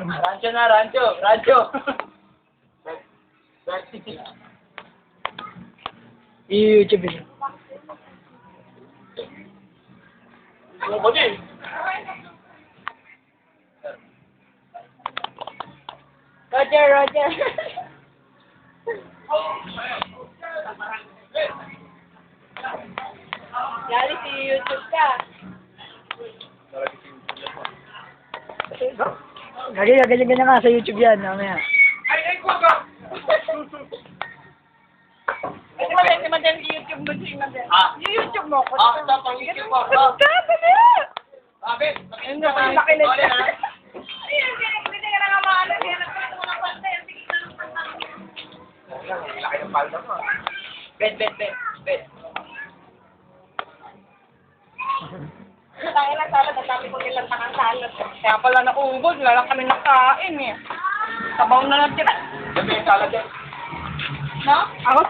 Rancho na, rancho. Rancho. I-YouTube yun. Ano ba din? Roger, Roger. Yari si YouTube ka. Ganyan nga sa YouTube yan, mamaya. Kasi madali madali YouTube mo si Madel. YouTube mo ko. Stop ang YouTube mo. Bakit? Ayun na, makinig ka. Ayun, hindi ka na nga maano. Kaya nagpapit mo ng pantay. Ang tingin na ng pantay. Laki ng palda mo. Bet. Tayo lang salad. Ang dami ko nilang takang salad. Kaya pala naubos. Wala lang kami nakain eh. Sabaw na lang tira. Sabi yung salad yan. No? Ako sa